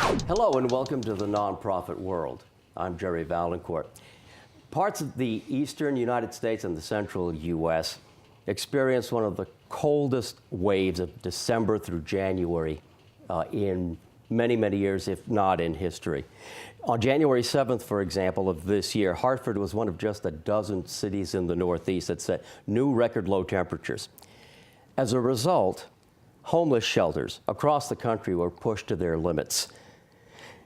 Hello and welcome to the nonprofit world. I'm Jerry Valancourt. Parts of the eastern United States and the central U.S. experienced one of the coldest waves of December through January in many, many years, if not in history. On January 7th, for example, of this year, Hartford was one of just a dozen cities in the Northeast that set new record low temperatures. As a result, homeless shelters across the country were pushed to their limits.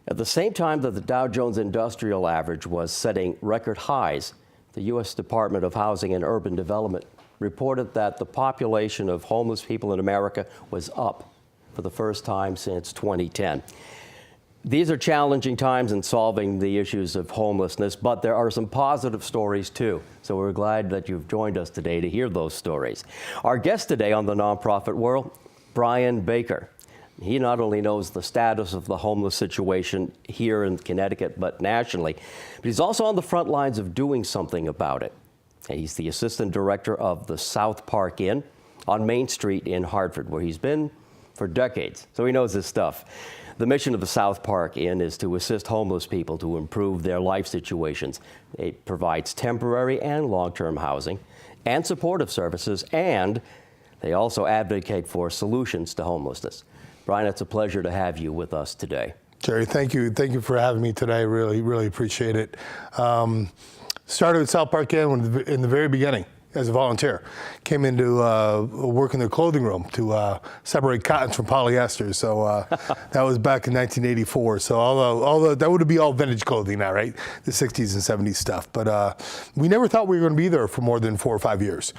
At the same time that the Dow Jones Industrial Average was setting record highs, the U.S. Department of Housing and Urban Development reported that the population of homeless people in America was up for the first time since 2010. These are challenging times in solving the issues of homelessness, but there are some positive stories too. So we're glad that you've joined us today to hear those stories. Our guest today on the Nonprofit World, Brian Baker. He not only knows the status of the homeless situation here in Connecticut, but nationally, but he's also on the front lines of doing something about it. And he's the assistant director of the South Park Inn on Main Street in Hartford, where he's been for decades, so he knows his stuff. The mission of the South Park Inn is to assist homeless people to improve their life situations. It provides temporary and long-term housing and supportive services, and they also advocate for solutions to homelessness. Brian, it's a pleasure to have you with us today. Jerry, thank you. Thank you for having me today. Really appreciate it. Started with South Park Inn in the very beginning as a volunteer. Came into work in their clothing room to separate cottons from polyester. So that was back in 1984. So although that would be all vintage clothing now, right? The 60s and 70s stuff. But we never thought we were going to be there for more than 4 or 5 years.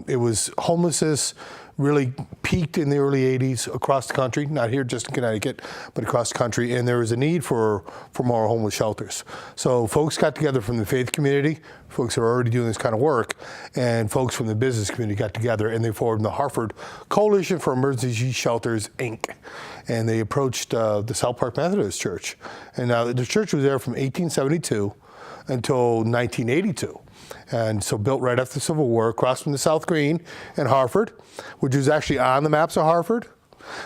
It was homelessness really peaked in the early 80s across the country, not here just in Connecticut, but across the country, and there was a need for more homeless shelters. So folks got together from the faith community, folks who are already doing this kind of work, and folks from the business community got together and they formed the Hartford Coalition for Emergency Shelters, Inc. And they approached the South Park Methodist Church. And the church was there from 1872 until 1982. And so built right after the Civil War, across from the South Green in Hartford, which was actually on the maps of Hartford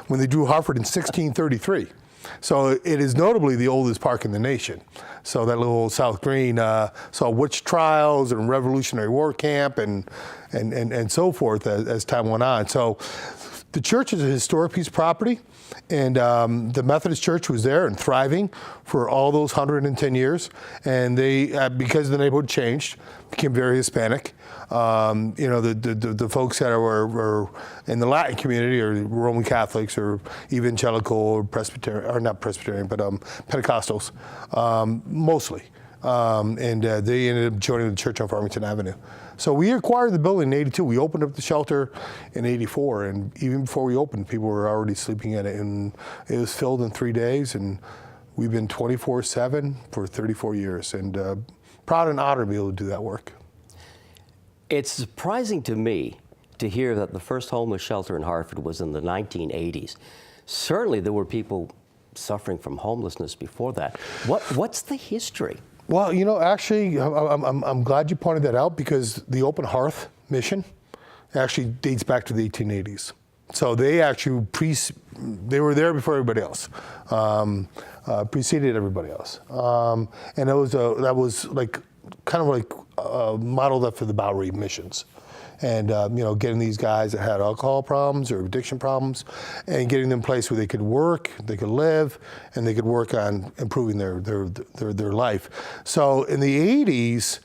when they drew Hartford in 1633. So it is notably the oldest park in the nation. So that little South Green saw witch trials and Revolutionary War camp and so forth as time went on. So the church is a historic piece of property, and the Methodist Church was there and thriving for all those 110 years. And they, because the neighborhood changed, became very Hispanic. The folks that were in the Latin community are Roman Catholics or evangelical or Presbyterian, or not Presbyterian, but Pentecostals, mostly. And they ended up joining the church on Farmington Avenue. So we acquired the building in 82. We opened up the shelter in 84. And even before we opened, people were already sleeping in it. And it was filled in 3 days. And we've been 24/7 for 34 years. And proud and honored to be able to do that work. It's surprising to me to hear that the first homeless shelter in Hartford was in the 1980s. Certainly there were people suffering from homelessness before that. What's the history? Well, actually, I'm glad you pointed that out, because the Open Hearth mission actually dates back to the 1880s. So they actually they were there before everybody else, preceded everybody else, and that was like kind of like modeled after the Bowery missions. And getting these guys that had alcohol problems or addiction problems, and getting them a place where they could work, they could live, and they could work on improving their life. So in the 80s,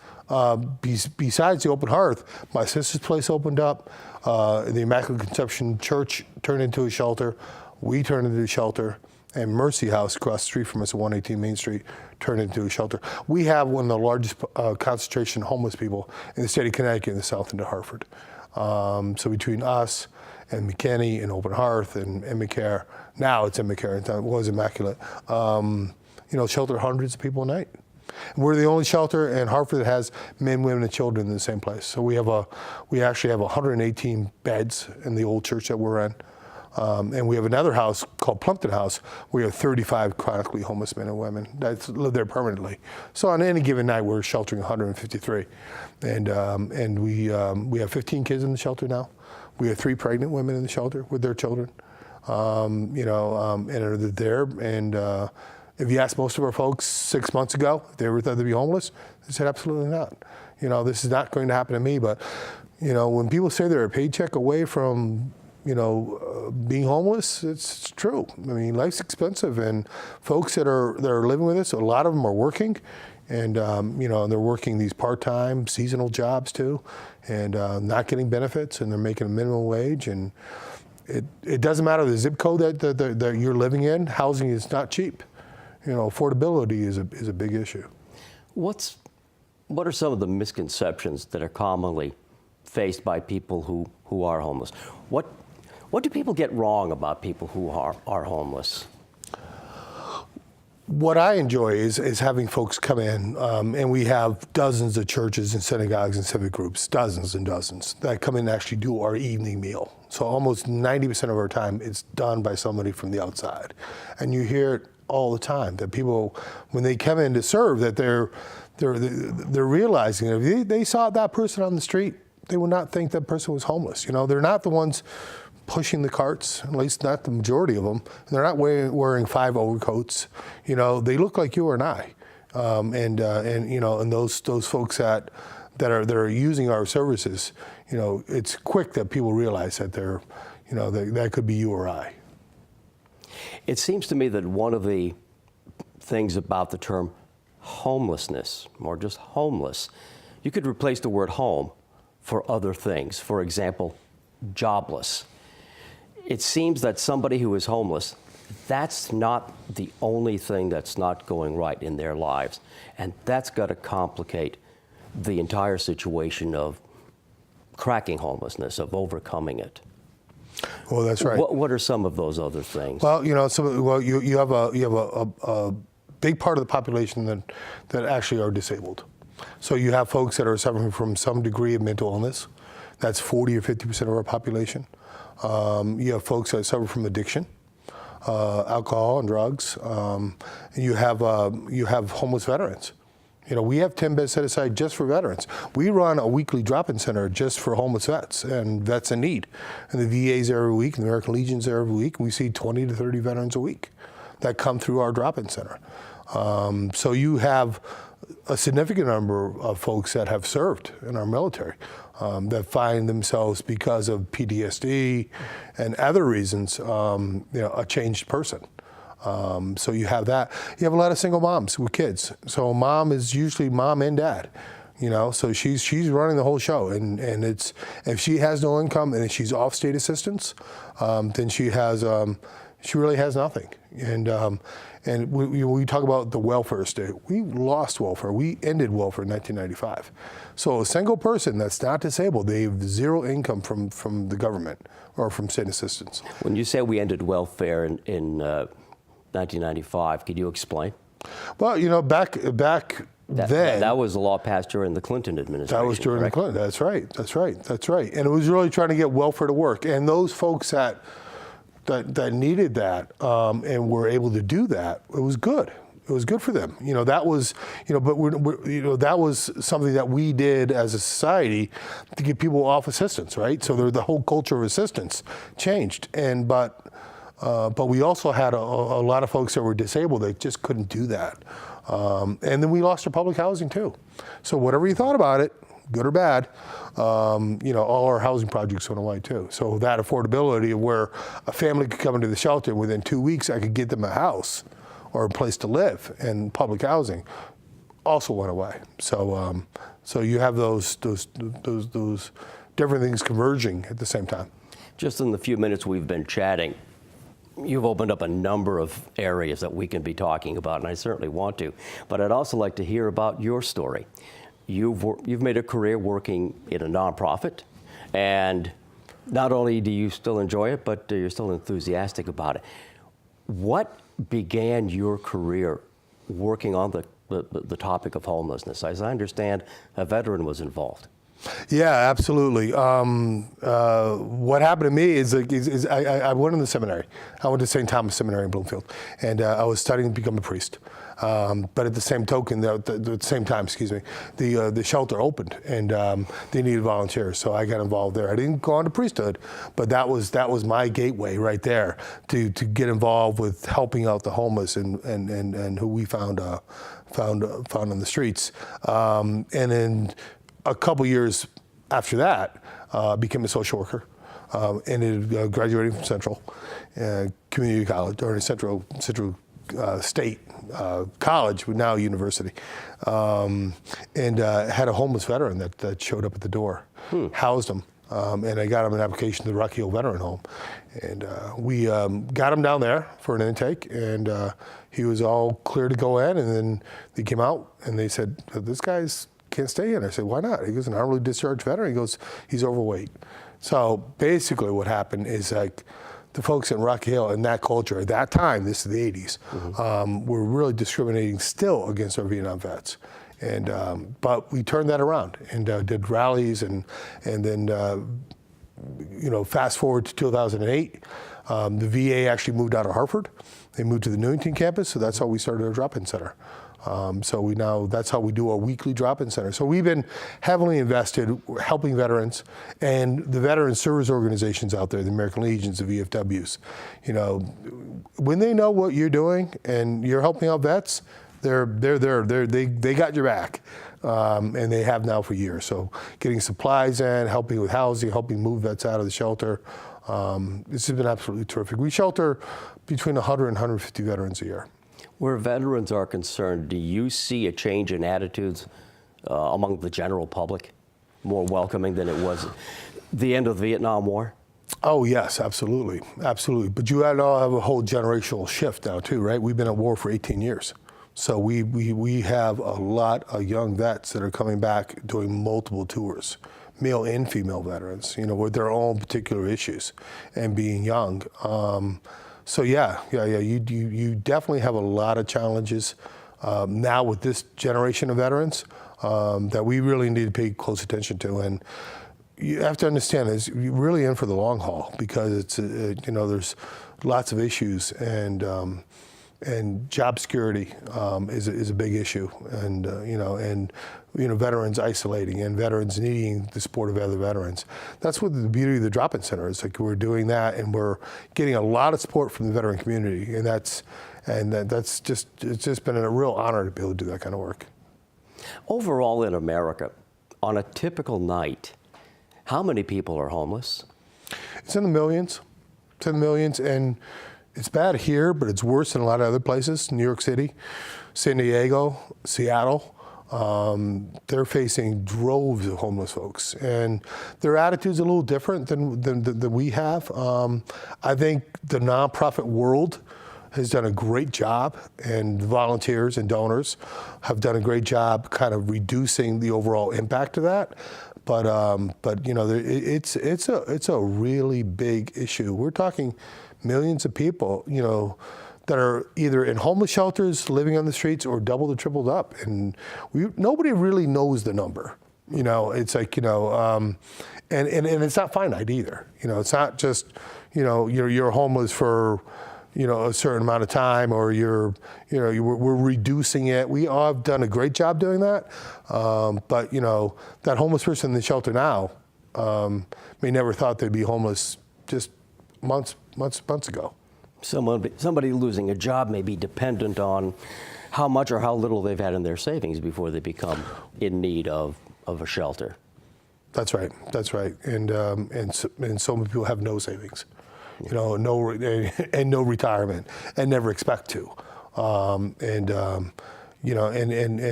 besides the Open Hearth, my sister's place opened up. The Immaculate Conception Church turned into a shelter. We turned into a shelter. And Mercy House across the street from us at 118 Main Street turned into a shelter. We have one of the largest concentration of homeless people in the state of Connecticut in the south end of Hartford. So between us and McKinney and Open Hearth and Immacare, now it's Immacare, it was Immaculate, shelter hundreds of people a night. And we're the only shelter in Hartford that has men, women, and children in the same place. So we actually have 118 beds in the old church that we're in. And we have another house called Plumpton House. We have 35 chronically homeless men and women that live there permanently. So on any given night, we're sheltering 153. And we have 15 kids in the shelter now. We have 3 pregnant women in the shelter with their children. and are there. And if you ask most of our folks 6 months ago if they ever thought they'd be homeless, they said absolutely not. This is not going to happen to me. But when people say they're a paycheck away from being homeless, it's true. I mean, life's expensive, and folks that are living with us, a lot of them are working, and they're working these part-time seasonal jobs too, and not getting benefits, and they're making a minimum wage, and it doesn't matter the zip code that you're living in. Housing is not cheap. Affordability is a big issue. What are some of the misconceptions that are commonly faced by people who are homeless? What do people get wrong about people who are homeless? What I enjoy is having folks come in, and we have dozens of churches and synagogues and civic groups, dozens and dozens, that come in and actually do our evening meal. So almost 90% of our time it's done by somebody from the outside. And you hear it all the time, that people, when they come in to serve, that they're realizing that if they saw that person on the street, they would not think that person was homeless. They're not the ones pushing the carts, at least not the majority of them. They're not wearing 5 overcoats. They look like you and I. And those folks that are using our services, it's quick that people realize that that could be you or I. It seems to me that one of the things about the term homelessness, or just homeless, you could replace the word home for other things. For example, jobless. It seems that somebody who is homeless, that's not the only thing that's not going right in their lives. And that's got to complicate the entire situation of cracking homelessness, of overcoming it. Well, that's right. What are some of those other things? Well, you have a big part of the population that actually are disabled. So you have folks that are suffering from some degree of mental illness. That's 40 or 50% of our population. You have folks that suffer from addiction, alcohol and drugs. And you have homeless veterans. We have 10 beds set aside just for veterans. We run a weekly drop-in center just for homeless vets and vets in need. And the VA's there every week, and the American Legion's there every week. We see 20 to 30 veterans a week that come through our drop-in center. So you have a significant number of folks that have served in our military that find themselves, because of PTSD and other reasons, a changed person. So you have that. You have a lot of single moms with kids. So mom is usually mom and dad, so she's running the whole show. And it's, if she has no income and if she's off state assistance, then she really has nothing. And we talk about the welfare state. We lost welfare. We ended welfare in 1995. So a single person that's not disabled, they have zero income from the government or from state assistance. When you say we ended welfare in 1995, could you explain? Well, back then. That was a law passed during the Clinton administration. That was during correct? the Clinton. That's right. And it was really trying to get welfare to work. And those folks that needed that and were able to do that, it was good. It was good for them. That was, but that was something that we did as a society to get people off assistance, right? So the whole culture of assistance changed. But we also had a lot of folks that were disabled that just couldn't do that. And then we lost our public housing too. So whatever you thought about it, good or bad, all our housing projects went away too. So that affordability of where a family could come into the shelter and within 2 weeks, I could get them a house or a place to live and public housing also went away. So you have those different things converging at the same time. Just in the few minutes we've been chatting, you've opened up a number of areas that we can be talking about, and I certainly want to. But I'd also like to hear about your story. You've made a career working in a nonprofit, and not only do you still enjoy it, but you're still enthusiastic about it. What began your career working on the topic of homelessness? As I understand, a veteran was involved. Yeah, absolutely. What happened to me is I went in the seminary. I went to St. Thomas Seminary in Bloomfield, and I was studying to become a priest. But at the same token, the same time, the shelter opened, and they needed volunteers. So I got involved there. I didn't go on to priesthood, but that was my gateway right there to get involved with helping out the homeless and who we found on the streets. And then a couple years after that, became a social worker. Ended graduating from Central Community College, or Central State College, now university, and had a homeless veteran that showed up at the door, housed him, and I got him an application to the Rocky Hill Veteran Home, and we got him down there for an intake, and he was all clear to go in, and then they came out and they said, "This guy's can't stay in." I said, "Why not?" He goes, "An honorably discharged veteran." He goes, "He's overweight." So basically what happened is like the folks in Rocky Hill in that culture at that time, this is the 80s, were really discriminating still against our Vietnam vets. And but we turned that around and did rallies and then fast forward to 2008, the VA actually moved out of Hartford. They moved to the Newington campus, so that's how we started our drop-in center. That's how we do our weekly drop-in center. So we've been heavily invested helping veterans and the veteran service organizations out there, the American Legions, the VFWs. When they know what you're doing and you're helping out vets, they got your back, and they have now for years. So getting supplies in, helping with housing, helping move vets out of the shelter. This has been absolutely terrific. We shelter between 100 and 150 veterans a year. Where veterans are concerned, do you see a change in attitudes among the general public, more welcoming than it was the end of the Vietnam War? Oh yes, absolutely, absolutely. But you all have a whole generational shift now too, right? We've been at war for 18 years. So we have a lot of young vets that are coming back doing multiple tours, male and female veterans, with their own particular issues and being young. So you definitely have a lot of challenges now with this generation of veterans that we really need to pay close attention to. And you have to understand is you're really in for the long haul because it's there's lots of issues and job security is a big issue, and veterans isolating and veterans needing the support of other veterans. That's what the beauty of the drop-in center is. Like we're doing that, and we're getting a lot of support from the veteran community, and it's just been a real honor to be able to do that kind of work. Overall in America, on a typical night, how many people are homeless? It's in the millions. It's in the millions, and it's bad here, but it's worse in a lot of other places. New York City, San Diego, Seattle. They're facing droves of homeless folks, and their attitude's a little different than we have. I think the nonprofit world has done a great job, and volunteers and donors have done a great job kind of reducing the overall impact of that. But it's a really big issue. We're talking millions of people, that are either in homeless shelters, living on the streets, or doubled or tripled up, and nobody really knows the number. It's like and it's not finite either. It's not just you're homeless for a certain amount of time, or we're reducing it. We all have done a great job doing that, but that homeless person in the shelter now may never thought they'd be homeless just months ago. Somebody losing a job may be dependent on how much or how little they've had in their savings before they become in need of a shelter. That's right. And so many people have no savings, no retirement, and never expect to. And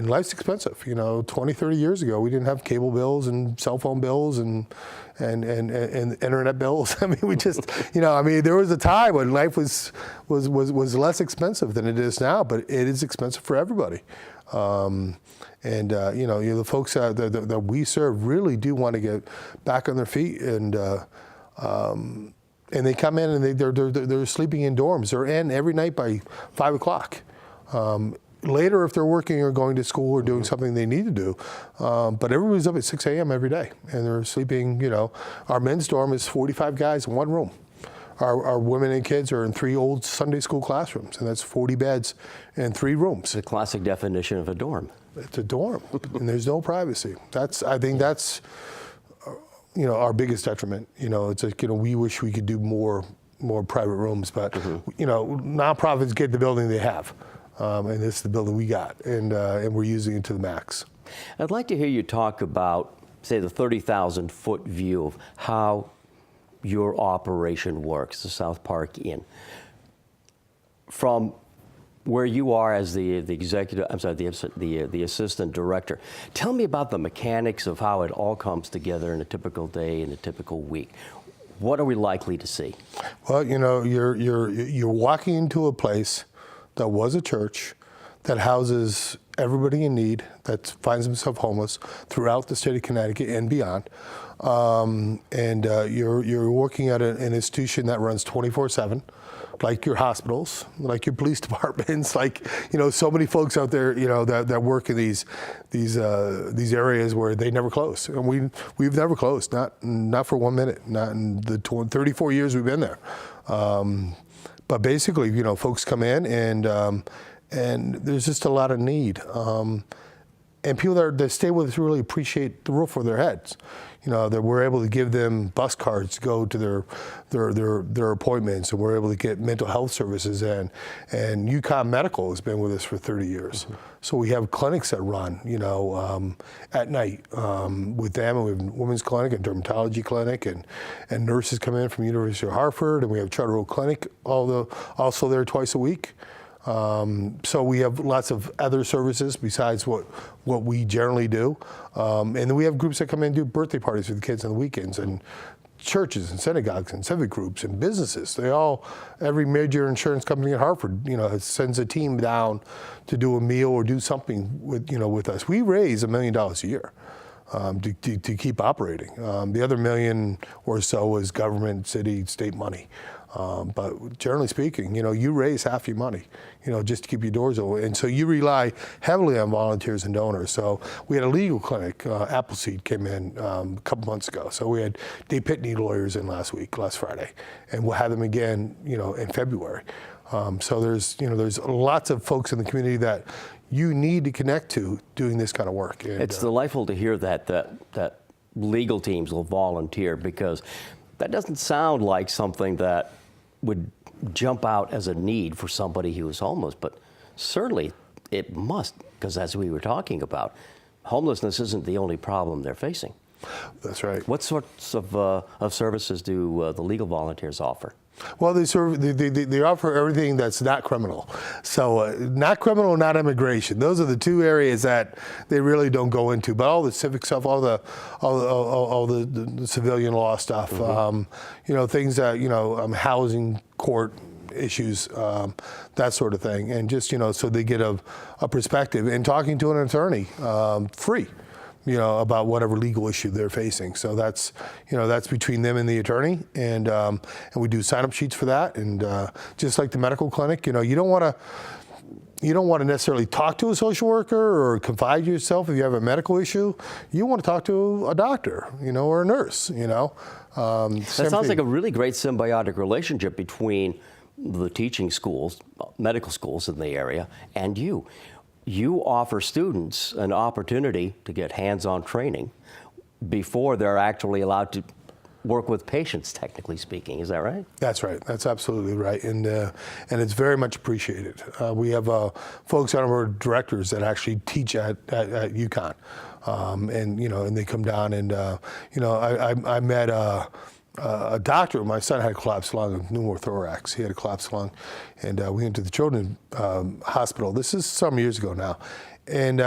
life's expensive. 20, 30 years ago, we didn't have cable bills and cell phone bills and internet bills. I mean, we just, there was a time when life was less expensive than it is now, but it is expensive for everybody. The folks that we serve really do want to get back on their feet, and they come in and they're sleeping in dorms. They're in every night by 5 o'clock. Later, if they're working or going to school or doing something they need to do, but everybody's up at 6 a.m. every day, and they're sleeping. Our men's dorm is 45 guys in one room. Our women and kids are in 3 old Sunday school classrooms, and that's 40 beds and 3 rooms. The classic definition of a dorm. It's a dorm, and there's no privacy. I think that's our biggest detriment. It's like, we wish we could do more private rooms, but nonprofits get the building they have, and this is the building we got, and we're using it to the max. I'd like to hear you talk about, say, the 30,000-foot view of how your operation works, the South Park Inn. From where you are as the executive, the assistant director, tell me about the mechanics of how it all comes together in a typical day, in a typical week. What are we likely to see? Well, you're walking into a place that was a church that houses everybody in need that finds themselves homeless throughout the state of Connecticut and beyond. You're working at an institution that runs 24/7, like your hospitals, like your police departments, like so many folks out there that work in these areas where they never close, and we've never closed, not for 1 minute, not in the 34 years we've been there. But basically, folks come in and there's just a lot of need. And people that stay with us really appreciate the roof over their heads. That we're able to give them bus cards to go to their appointments, and we're able to get mental health services in. And UConn Medical has been with us for 30 years. Mm-hmm. So we have clinics that run, at night with them, and we have a women's clinic and dermatology clinic, and nurses come in from University of Hartford, and we have Charter Oak Clinic also there twice a week. So we have lots of other services besides what we generally do. And then we have groups that come in and do birthday parties for the kids on the weekends, and churches and synagogues and civic groups and businesses. Every major insurance company in Hartford, sends a team down to do a meal or do something with us. We raise $1 million a year. To keep operating. The other $1 million or so is government, city, state money. But generally speaking, you raise half your money, just to keep your doors open. And so you rely heavily on volunteers and donors. So we had a legal clinic, Appleseed came in a couple months ago. So we had Dave Pitney lawyers in last Friday, and we'll have them again, in February. So there's lots of folks in the community that you need to connect to doing this kind of work. And, it's delightful to hear that legal teams will volunteer, because that doesn't sound like something that would jump out as a need for somebody who is homeless, but certainly it must, because as we were talking about, homelessness isn't the only problem they're facing. That's right. What sorts of services do the legal volunteers offer? Well, they offer everything that's not criminal. So not criminal, not immigration. Those are the 2 areas that they really don't go into. But all the civic stuff, all the civilian law stuff, mm-hmm. Things that housing, court issues, that sort of thing, and just so they get a perspective. And talking to an attorney, free. About whatever legal issue they're facing. So that's between them and the attorney, and we do sign-up sheets for that. And just like the medical clinic, you don't want to necessarily talk to a social worker or confide yourself if you have a medical issue. You want to talk to a doctor, or a nurse, That sounds like a really great symbiotic relationship between the teaching schools, medical schools in the area, and you. You offer students an opportunity to get hands-on training before they're actually allowed to work with patients, technically speaking. Is that right? That's right. That's absolutely right. And it's very much appreciated. We have folks on our directors that actually teach at UConn. And they come down, and I met a doctor. My son had a collapsed lung, a pneumothorax. He had a collapsed lung, and we went to the children's hospital. This is some years ago now, and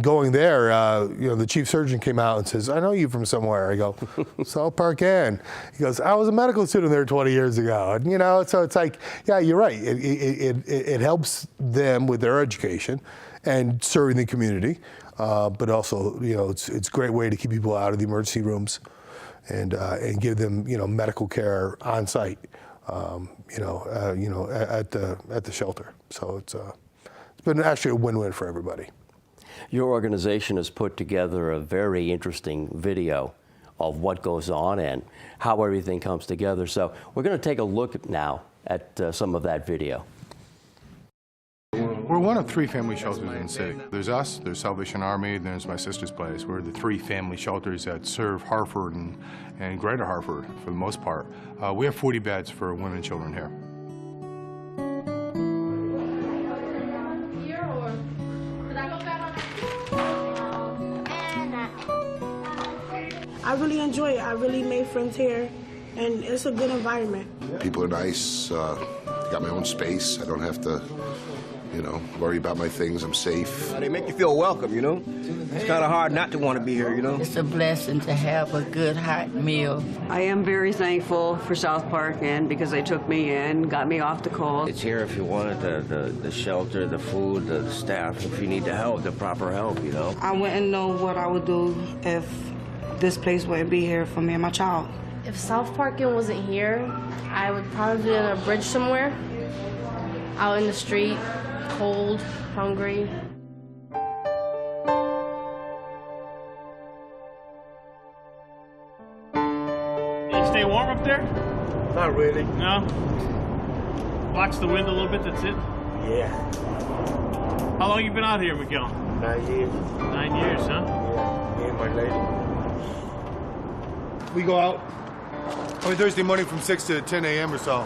going there, the chief surgeon came out and says, "I know you from somewhere." I go, "South Park Inn." He goes, "I was a medical student there 20 years ago." And so it's like, yeah, you're right. It helps them with their education and serving the community, but also it's a great way to keep people out of the emergency rooms. And give them medical care on site, at the shelter. So it's been actually a win-win for everybody. Your organization has put together a very interesting video of what goes on and how everything comes together. So we're going to take a look now at some of that video. We're one of 3 family shelters in the city. There's us, there's Salvation Army, and there's my sister's place. We're the 3 family shelters that serve Hartford and Greater Hartford for the most part. We have 40 beds for women and children here. I really enjoy it. I really made friends here, and it's a good environment. People are nice. Got my own space. I don't have to, worry about my things. I'm safe. They make you feel welcome, It's kind of hard not to want to be here, It's a blessing to have a good hot meal. I am very thankful for South Park Inn because they took me in, got me off the cold. It's here if you want it, the shelter, the food, the staff, if you need the help, the proper help, I wouldn't know what I would do if this place wouldn't be here for me and my child. If South Park Inn wasn't here, I would probably be on a bridge somewhere, out in the street, cold, hungry. You stay warm up there? Not really. No? Watch the wind a little bit, that's it? Yeah. How long you been out here, Miguel? 9 years. 9 years, huh? Yeah, me and my lady. We go out on Thursday morning from 6 to 10 a.m. or so,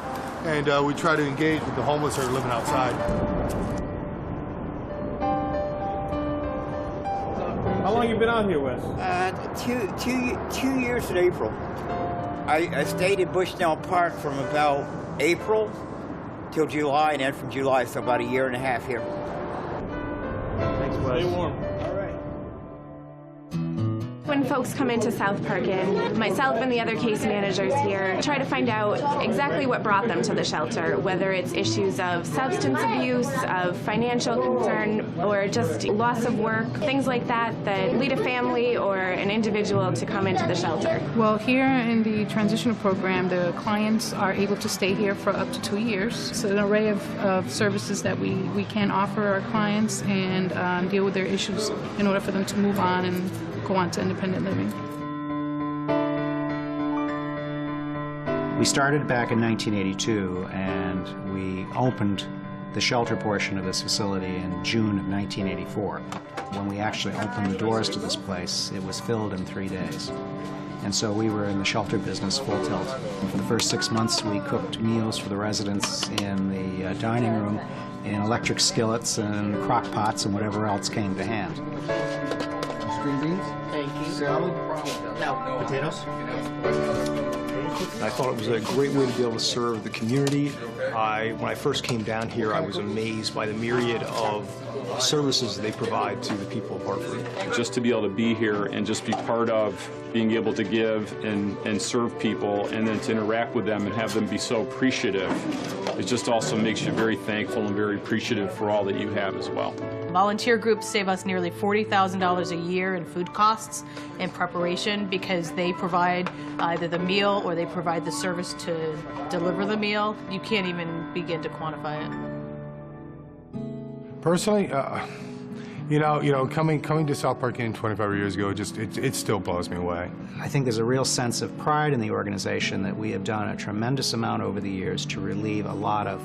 and we try to engage with the homeless that are living outside. How long you been out here, Wes? Two years in April. I stayed in Bushnell Park from about April till July, and then from July, so about a year and a half here. Thanks, Wes. Stay warm. When folks come into South Park Inn, myself and the other case managers here try to find out exactly what brought them to the shelter, whether it's issues of substance abuse, of financial concern, or just loss of work, things like that that lead a family or an individual to come into the shelter. Well, here in the transitional program, the clients are able to stay here for up to 2 years. It's an array of services that we can offer our clients and deal with their issues in order for them to move on and go on to independent living. We started back in 1982, and we opened the shelter portion of this facility in June of 1984. When we actually opened the doors to this place, it was filled in 3 days. And so we were in the shelter business full tilt. For the first 6 months, we cooked meals for the residents in the dining room in electric skillets and crock pots and whatever else came to hand. Green beans? Thank you. Salad? No. Potatoes? I thought it was a great way to be able to serve the community. When I first came down here, I was amazed by the myriad of services they provide to the people of Hartford. Just to be able to be here and just be part of being able to give and serve people and then to interact with them and have them be so appreciative, it just also makes you very thankful and very appreciative for all that you have as well. Volunteer groups save us nearly $40,000 a year in food costs and preparation because they provide either the meal or they provide the service to deliver the meal. You can't even begin to quantify it. Personally, coming to South Park Inn 25 years ago, it still blows me away. I think there's a real sense of pride in the organization that we have done a tremendous amount over the years to relieve a lot of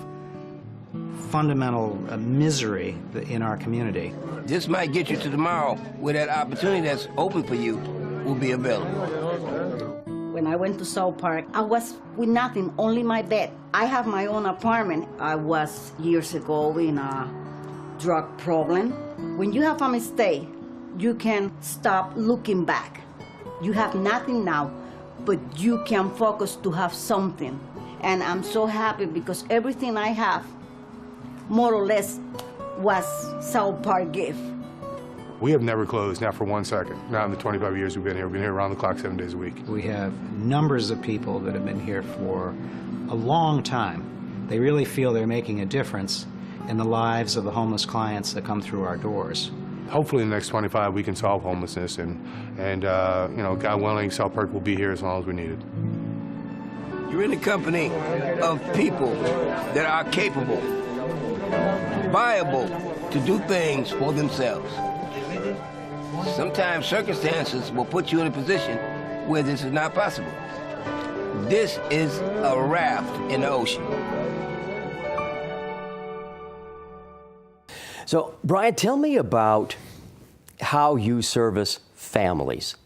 fundamental misery in our community. This might get you to tomorrow where that opportunity that's open for you will be available. When I went to South Park, I was with nothing, only my bed. I have my own apartment. I was years ago in a drug problem. When you have a mistake, you can stop looking back. You have nothing now, but you can focus to have something. And I'm so happy because everything I have, more or less, was South Park gift. We have never closed, not for 1 second. Not in the 25 years we've been here. We've been here around the clock 7 days a week. We have numbers of people that have been here for a long time. They really feel they're making a difference in the lives of the homeless clients that come through our doors. Hopefully in the next 25 we can solve homelessness and God willing, South Park will be here as long as we need it. You're in the company of people that are capable, viable to do things for themselves. Sometimes circumstances will put you in a position where this is not possible. This is a raft in the ocean. So, Brian, tell me about how you service families.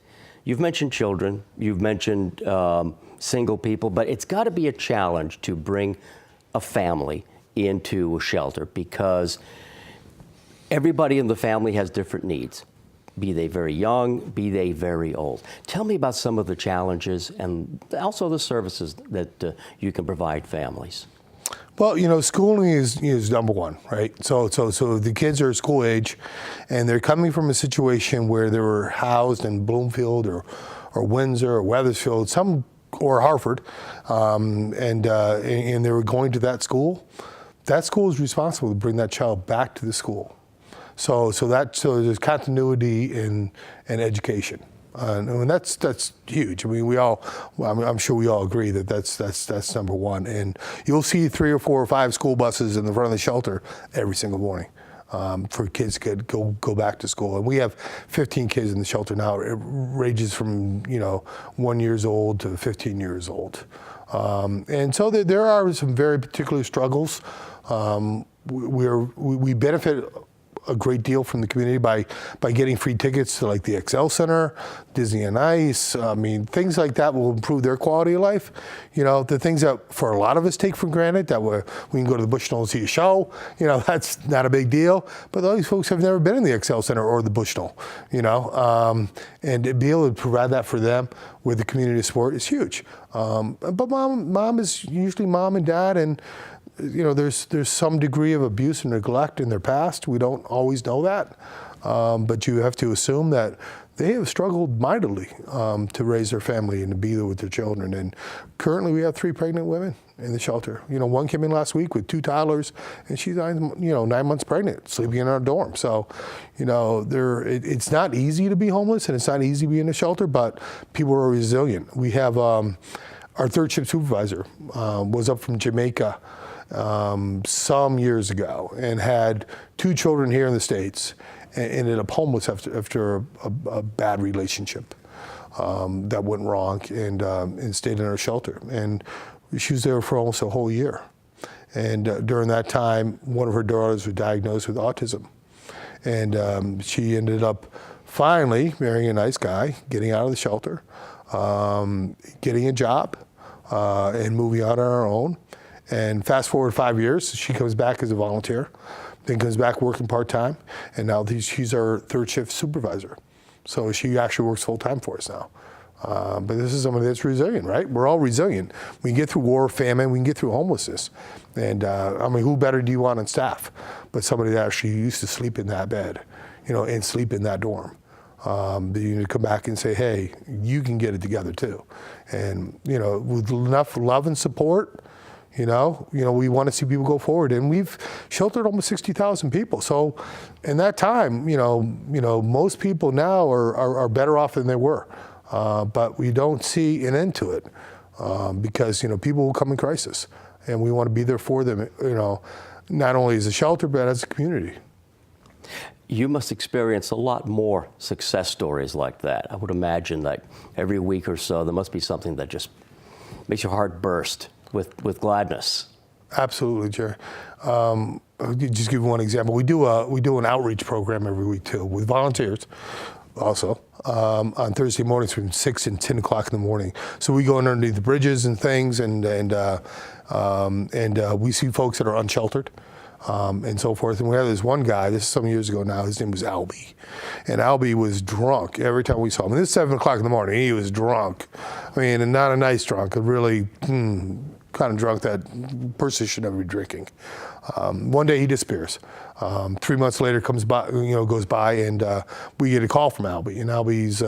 You've mentioned children, you've mentioned single people, but it's got to be a challenge to bring a family into a shelter because everybody in the family has different needs, be they very young, be they very old. Tell me about some of the challenges and also the services that you can provide families. Well, schooling is number one, right? So the kids are school age, and they're coming from a situation where they were housed in Bloomfield or Windsor or Wethersfield, or Hartford, and they were going to that school. That school is responsible to bring that child back to the school. So there's continuity in education. And that's huge. I mean, I'm sure we all agree that that's number one. And you'll see 3 or 4 or 5 school buses in the front of the shelter every single morning for kids to go back to school. And we have 15 kids in the shelter now. It ranges from 1 year old to 15 years old. And so there are some very particular struggles. We benefit a great deal from the community by getting free tickets to like the Excel Center, Disney on Ice. I mean, things like that will improve their quality of life. The things that for a lot of us take for granted, that we can go to the Bushnell and see a show, that's not a big deal. But all these folks have never been in the Excel Center or the Bushnell, and to be able to provide that for them with the community support is huge. But mom is usually mom and dad, and there's some degree of abuse and neglect in their past. We don't always know that, but you have to assume that they have struggled mightily to raise their family and to be there with their children. And currently we have 3 pregnant women in the shelter. One came in last week with 2 toddlers, and she's 9 months pregnant, sleeping in our dorm. So, it's not easy to be homeless, and it's not easy to be in a shelter, but people are resilient. We have our 3rd shift supervisor was up from Jamaica some years ago and had 2 children here in the States and ended up homeless after a bad relationship that went wrong and stayed in our shelter. And she was there for almost a whole year. And during that time, one of her daughters was diagnosed with autism. And she ended up finally marrying a nice guy, getting out of the shelter, getting a job, and moving out on her own. And fast forward 5 years, she comes back as a volunteer, then comes back working part-time, and now she's our 3rd shift supervisor. So she actually works full-time for us now. But this is somebody that's resilient, right? We're all resilient. We can get through war, famine, we can get through homelessness. And who better do you want on staff but somebody that actually used to sleep in that bed, and sleep in that dorm. That you come back and say, hey, you can get it together too. And, with enough love and support, we want to see people go forward, and we've sheltered almost 60,000 people. So, in that time, most people now are better off than they were, but we don't see an end to it because people will come in crisis, and we want to be there for them. Not only as a shelter, but as a community. You must experience a lot more success stories like that. I would imagine that every week or so there must be something that just makes your heart burst with gladness. Absolutely, Jerry. I'll just give you one example. We do an outreach program every week too with volunteers, also on Thursday mornings from 6 and 10 o'clock in the morning. So we go underneath the bridges and things, and we see folks that are unsheltered. And so forth. And we had this one guy, this is some years ago now, his name was Albie. And Albie was drunk every time we saw him. And this is 7 o'clock in the morning, he was drunk. And not a nice drunk, a really kind of drunk that person should never be drinking. One day he disappears. 3 months later goes by, and we get a call from Albie. And Albie's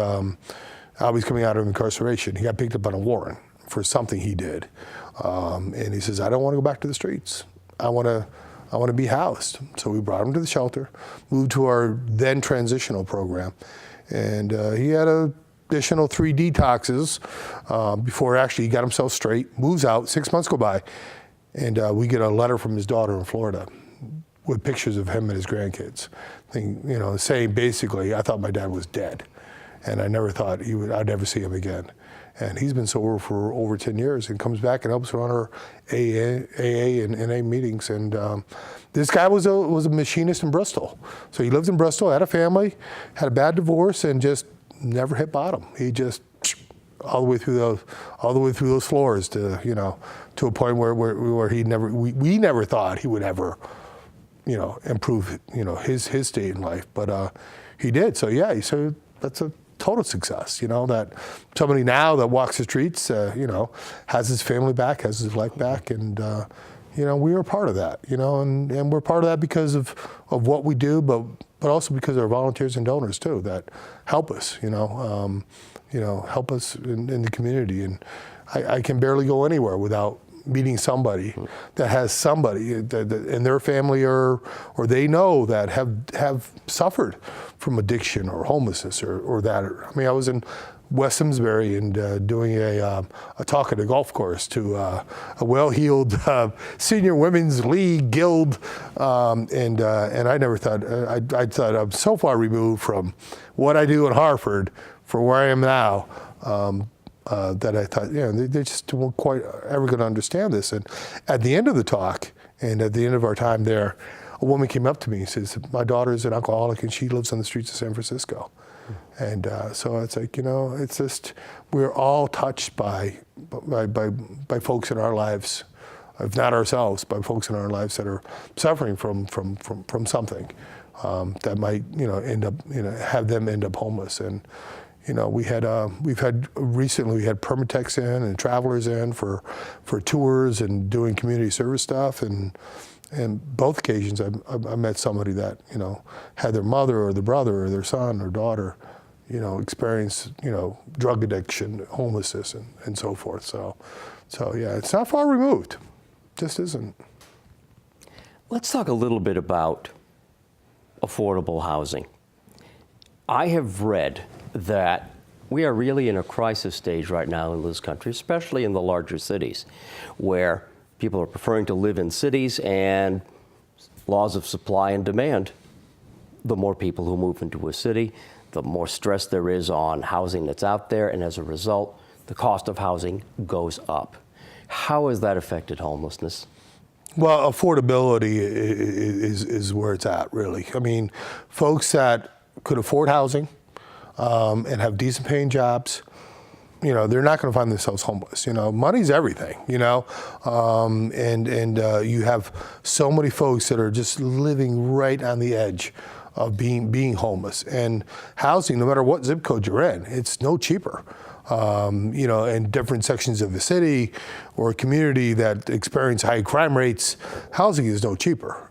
coming out of incarceration. He got picked up on a warrant for something he did. And he says, I don't want to go back to the streets. I want to be housed. So we brought him to the shelter, moved to our then transitional program. And he had an additional 3 detoxes before actually he got himself straight, moves out, 6 months go by, and we get a letter from his daughter in Florida with pictures of him and his grandkids, saying basically, I thought my dad was dead. and I never thought I'd never see him again. And he's been sober for over 10 years and comes back and helps run our AA and NA meetings. And this guy was a machinist in Bristol. So he lived in Bristol, had a family, had a bad divorce, and just never hit bottom. He just all the way through those floors to to a point where we never thought he would ever improve his state in life, but he did. So yeah, so that's a total success, that somebody now that walks the streets, has his family back, has his life back, and we are part of that, and we're part of that because of what we do, but also because of our volunteers and donors too that help us, help us in the community. And I can barely go anywhere without meeting somebody that has somebody that in their family or they know that have suffered from addiction or homelessness or that. I mean, I was in West Simsbury and doing a talk at a golf course to a well-heeled senior women's league guild, and I never thought I thought I'm so far removed from what I do in Hartford for where I am now. That I thought, they just weren't quite ever going to understand this. And at the end of the talk, and at the end of our time there, a woman came up to me and says, "My daughter's an alcoholic and she lives on the streets of San Francisco." And so it's like, it's just, we're all touched by folks in our lives, if not ourselves, by folks in our lives that are suffering from something that might, end up, have them end up homeless. And we've had recently we had Permatex in and travelers in for tours and doing community service stuff, and both occasions I met somebody that had their mother or their brother or their son or daughter experience drug addiction, homelessness, and so forth. So yeah, it's not far removed, just isn't. Let's talk a little bit about affordable housing. I have read that we are really in a crisis stage right now in this country, especially in the larger cities, where people are preferring to live in cities, and laws of supply and demand. The more people who move into a city, the more stress there is on housing that's out there, and as a result, the cost of housing goes up. How has that affected homelessness? Well, affordability is where it's at, really. I mean, folks that could afford housing, and have decent paying jobs, they're not going to find themselves homeless. Money's everything, and you have so many folks that are just living right on the edge of being homeless. And housing, no matter what zip code you're in, it's no cheaper. In different sections of the city or a community that experience high crime rates, housing is no cheaper.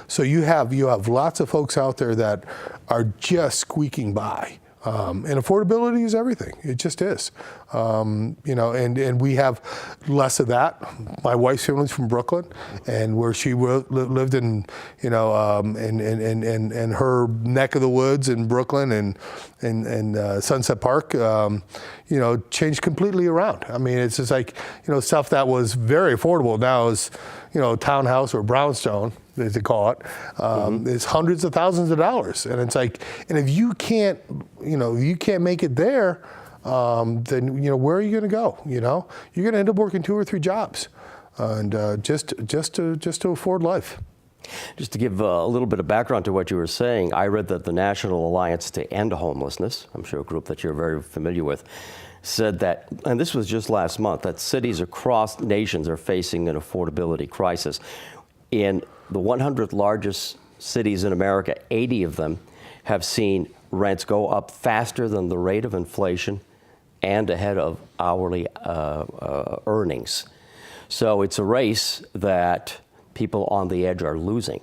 So you have lots of folks out there that are just squeaking by. And affordability is everything. It just is. And we have less of that. My wife's family's from Brooklyn, and where she lived in, in her neck of the woods in Brooklyn and Sunset Park, changed completely around. I mean, it's just like, stuff that was very affordable now is, townhouse or brownstone, as they call it, is hundreds of thousands of dollars. And it's like, and if you can't, you can't make it there, then, where are you going to go? You're going to end up working 2 or 3 jobs, and just to afford life. Just to give a little bit of background to what you were saying, I read that the National Alliance to End Homelessness, I'm sure a group that you're very familiar with, said that, and this was just last month, that cities across nations are facing an affordability crisis. In the 100 largest cities in America, 80 of them have seen rents go up faster than the rate of inflation and ahead of hourly earnings. So it's a race that people on the edge are losing.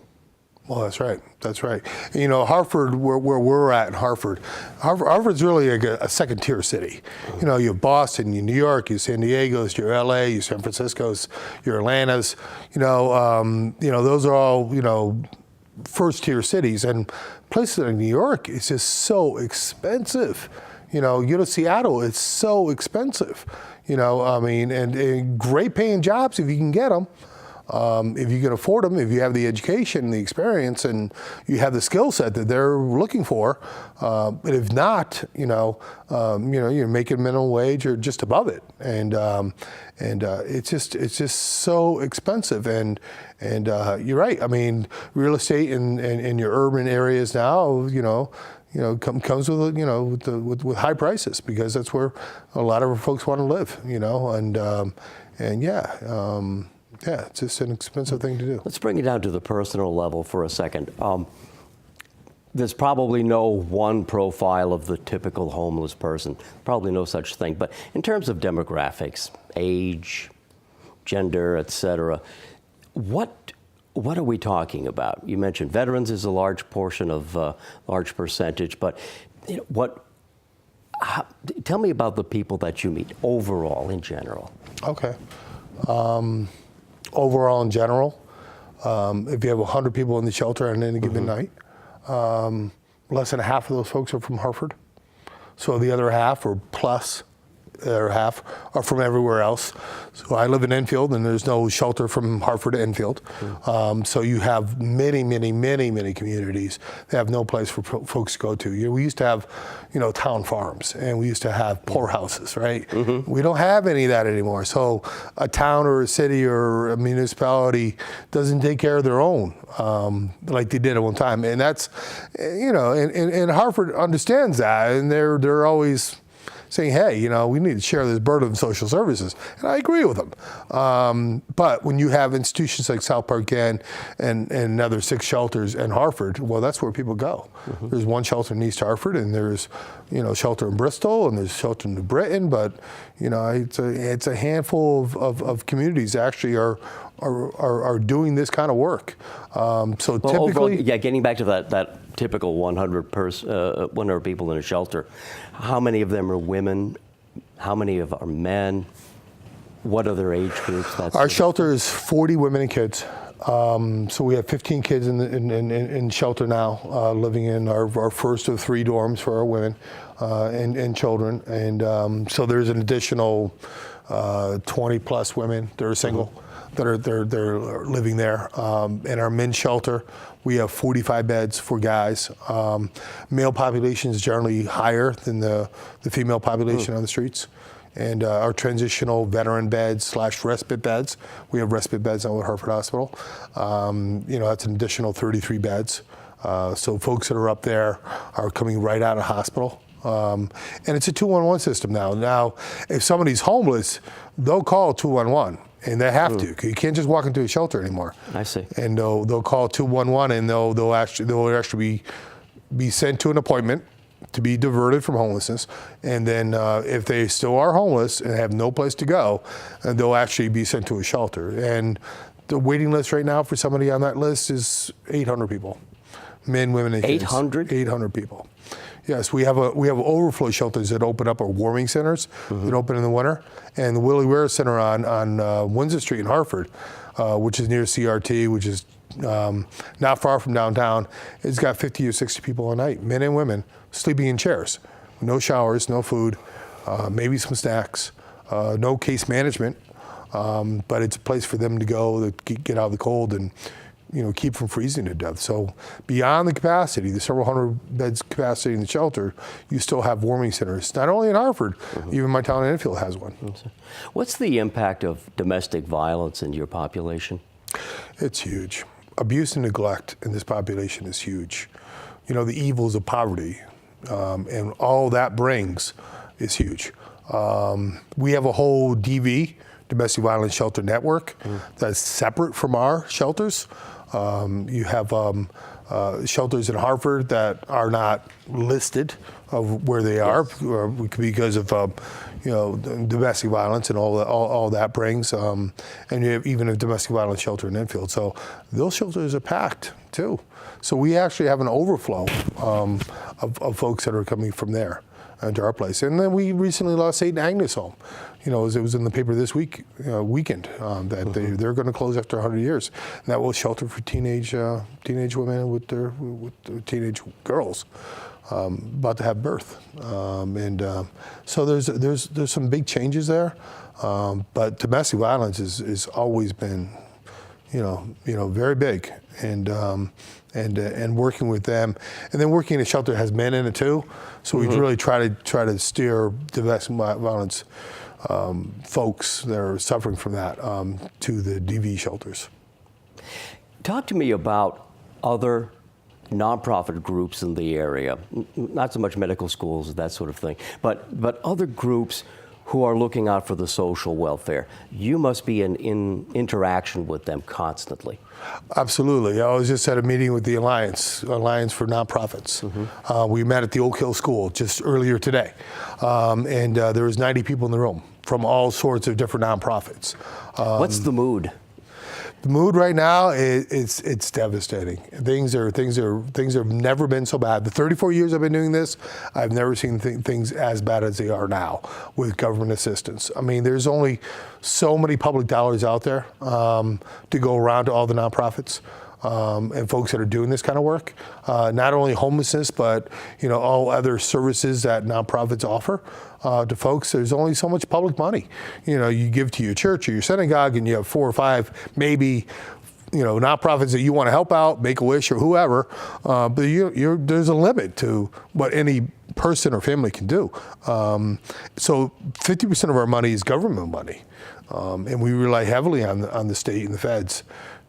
Well, that's right. That's right. Hartford, where we're at in Hartford's really a second-tier city. You have Boston, you New York, you San Diego's, your LA, you San Francisco's, your Atlanta's. Those are all first-tier cities, and places like New York is just so expensive. You go to Seattle, it's so expensive. And great paying jobs if you can get them. if you can afford them, if you have the education, the experience, and you have the skill set that they're looking for. But if not, you're making minimum wage or just above it, and it's just so expensive. And you're right. I mean, real estate in your urban areas now, comes with high prices, because that's where a lot of folks want to live, it's just an expensive thing to do. Let's bring it down to the personal level for a second. There's probably no one profile of the typical homeless person, probably no such thing. But in terms of demographics, age, gender, etc., what are we talking about? You mentioned veterans is a large portion of large percentage, but tell me about the people that you meet overall in general. Okay. Overall in general, if you have 100 people in the shelter on any given night, less than half of those folks are from Hartford. So the other half, or plus the other half, are from everywhere else. So I live in Enfield, and there's no shelter from Hartford to Enfield. So you have many communities that have no place for folks to go to. We used to have, town farms, and we used to have poorhouses, right? We don't have any of that anymore. So a town or a city or a municipality doesn't take care of their own like they did at one time. And that's, and Hartford understands that, and they're always saying, hey, we need to share this burden of social services. And I agree with them. But when you have institutions like South Park and another 6 shelters in Hartford, well, that's where people go. There's one shelter in East Hartford, and there's, shelter in Bristol, and there's shelter in New Britain. But, it's a handful of communities that actually are doing this kind of work. So typically, overall, getting back to that typical 100 people in a shelter, how many of them are women? How many are men? What are their age groups? Our shelter is 40 women and kids. So we have 15 kids in shelter now, living in our first of 3 dorms for our women and children. And so there's an additional 20 plus women that are single. They're living there. In our men's shelter, we have 45 beds for guys. Male population is generally higher than the female population on the streets. And our transitional veteran beds / respite beds, we have respite beds now at Hartford Hospital. That's an additional 33 beds. So folks that are up there are coming right out of hospital. And it's a 211 system now. Now, if somebody's homeless, they'll call 211. And they have to. You can't just walk into a shelter anymore. I see. And they'll call 211, and they'll actually be sent to an appointment to be diverted from homelessness. And then if they still are homeless and have no place to go, they'll actually be sent to a shelter. And the waiting list right now for somebody on that list is 800 people, men, women, and kids. 800? 800 people. Yes, we have overflow shelters that open up, or warming centers that open in the winter, and the Willie Ware Center on Windsor Street in Hartford, which is near CRT, which is not far from downtown. It's got 50 or 60 people a night, men and women, sleeping in chairs, no showers, no food, maybe some snacks, no case management, but it's a place for them to go to get out of the cold and keep from freezing to death. So beyond the capacity, the several hundred beds capacity in the shelter, you still have warming centers. Not only in Hartford, even my town in Enfield has one. What's the impact of domestic violence in your population? It's huge. Abuse and neglect in this population is huge. The evils of poverty and all that brings is huge. We have a whole DV, domestic violence shelter network, that's separate from our shelters. You have shelters in Hartford that are not listed of where they are because of domestic violence and all that brings. And you have even a domestic violence shelter in Enfield. So those shelters are packed too. So we actually have an overflow of folks that are coming from there to our place. And then we recently lost St. Agnes Home. It was in the paper this weekend that they're going to close after 100 years. And that was shelter for teenage women with their teenage girls about to have birth. So there's some big changes there. But domestic violence has always been very big, and working with them, and then working in a shelter that has men in it too. So we really try to steer domestic violence folks that are suffering from that to the DV shelters. Talk to me about other nonprofit groups in the area, not so much medical schools, that sort of thing, but other groups who are looking out for the social welfare. You must be in interaction with them constantly. Absolutely. I was just at a meeting with the Alliance for Nonprofits. We met at the Oak Hill School just earlier today, and there was 90 people in the room from all sorts of different nonprofits. What's the mood? The mood right now it's devastating. Things have never been so bad. The 34 years I've been doing this, I've never seen things as bad as they are now with government assistance. I mean, there's only so many public dollars out there to go around to all the nonprofits. And folks that are doing this kind of work, not only homelessness, but all other services that nonprofits offer to folks. There's only so much public money. You give to your church or your synagogue, and you have 4 or 5 maybe nonprofits that you want to help out, Make-A-Wish or whoever. But there's a limit to what any person or family can do. So 50% of our money is government money, and we rely heavily on the state and the feds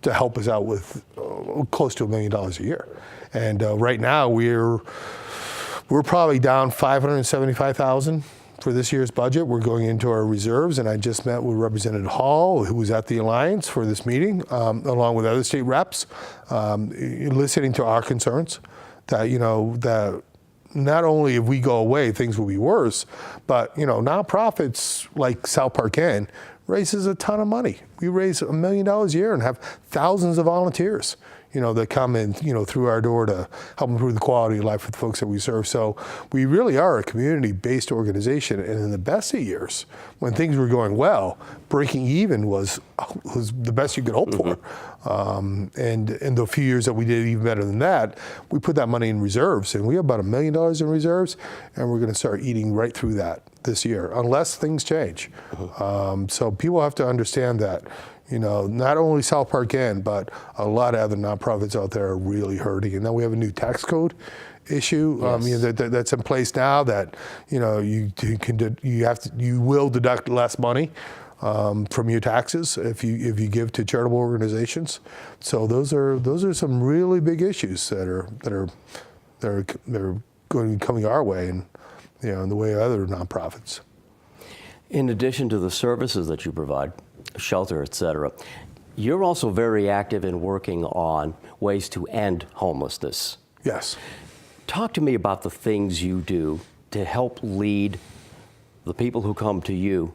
to help us out with close to $1 million a year. And right now we're probably down $575,000 for this year's budget. We're going into our reserves, and I just met with Representative Hall, who was at the Alliance for this meeting, along with other state reps, listening to our concerns that, that not only if we go away, things will be worse, but, nonprofits like South Park Inn raises a ton of money. We raise $1 million a year and have thousands of volunteers, that come in, through our door to help improve the quality of life for the folks that we serve. So we really are a community-based organization. And in the best of years, when things were going well, breaking even was the best you could hope for. And in the few years that we did even better than that, we put that money in reserves, and we have about $1 million in reserves, and we're going to start eating right through that this year, unless things change. So people have to understand that, not only South Park Inn, but a lot of other nonprofits out there are really hurting. And then we have a new tax code issue that's in place now that you will deduct less money from your taxes if you give to charitable organizations. So those are some really big issues that are going to be coming our way, and in the way of other nonprofits. In addition to the services that you provide, shelter, et cetera, you're also very active in working on ways to end homelessness. Yes. Talk to me about the things you do to help lead the people who come to you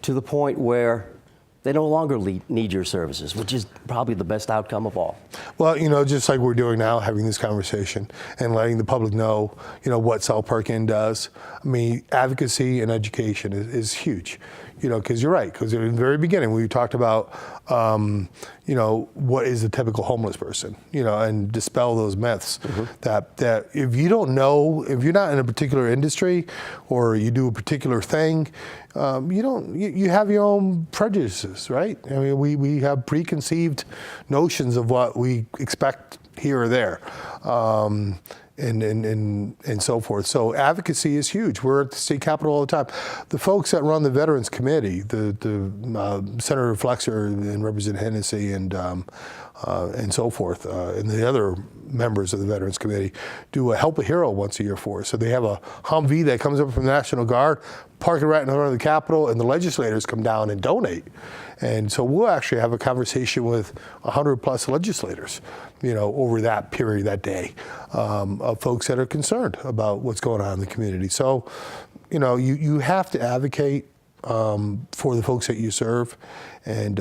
to the point where they no longer need your services, which is probably the best outcome of all. Well, just like we're doing now, having this conversation and letting the public know, what South Park Inn does. I mean, advocacy and education is huge, because you're right. Because in the very beginning, we talked about, what is a typical homeless person, and dispel those myths that if you don't know, if you're not in a particular industry or you do a particular thing, you have your own prejudices, right? I mean, we have preconceived notions of what we expect here or there. And so forth. So advocacy is huge. We're at the state capitol all the time. The folks that run the Veterans Committee, the Senator Flexer and Representative Hennessy and so forth, and the other members of the Veterans Committee do a Help a Hero once a year for us. So they have a Humvee that comes up from the National Guard, park it right in front of the Capitol, and the legislators come down and donate. And so we'll actually have a conversation with 100+ legislators, over that period, that day, of folks that are concerned about what's going on in the community. So, you have to advocate for the folks that you serve, and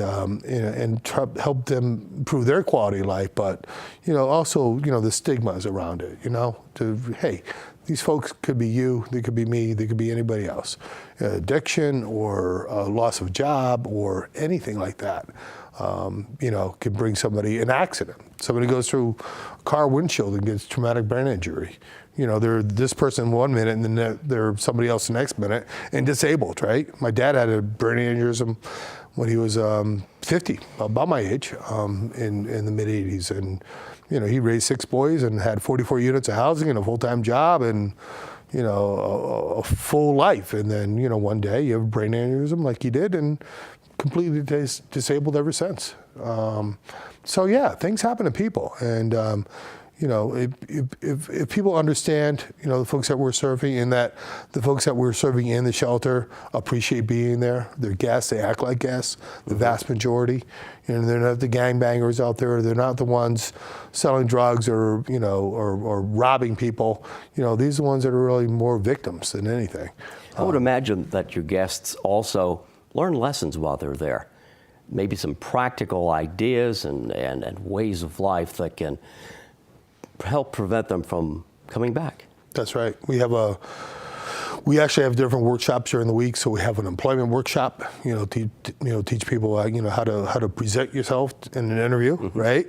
help them improve their quality of life. But also the stigmas around it. Hey, these folks could be you, they could be me, they could be anybody else. Addiction or loss of job or anything like that, can bring somebody an accident. Somebody goes through a car windshield and gets traumatic brain injury. They're this person 1 minute and then they're somebody else the next minute and disabled, right? My dad had a brain aneurysm when he was 50, about my age, in the mid 80s, and he raised 6 boys and had 44 units of housing and a full-time job and a full life. And then one day you have a brain aneurysm like he did, and completely disabled ever since. So yeah, things happen to people, and if people understand, the folks that we're serving, and that the folks that we're serving in the shelter appreciate being there. They're guests. They act like guests. The vast majority, they're not the gangbangers out there. They're not the ones selling drugs or robbing people. These are the ones that are really more victims than anything. I would imagine that your guests also learn lessons while they're there. Maybe some practical ideas and ways of life that can help prevent them from coming back. That's right. We actually have different workshops during the week. So we have an employment workshop. Teach people how to present yourself in an interview, right?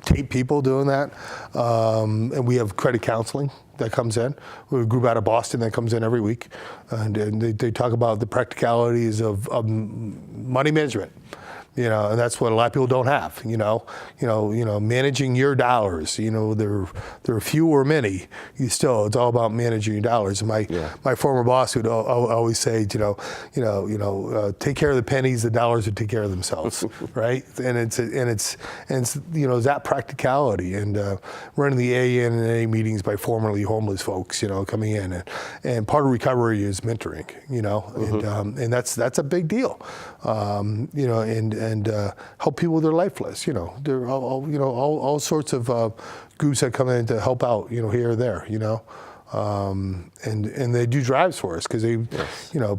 Tape people doing that, and we have credit counseling that comes in. We have a group out of Boston that comes in every week, and they talk about the practicalities of money management. And that's what a lot of people don't have. Managing your dollars. There are few or many. It's all about managing your dollars. And my former boss would always say, take care of the pennies, the dollars will take care of themselves, right? And it's that practicality, and running the AN and AA meetings by formerly homeless folks, coming in, and part of recovery is mentoring, and that's a big deal, and help people with their life lists. There are all sorts of groups that come in to help out, here or there, and they do drives for us because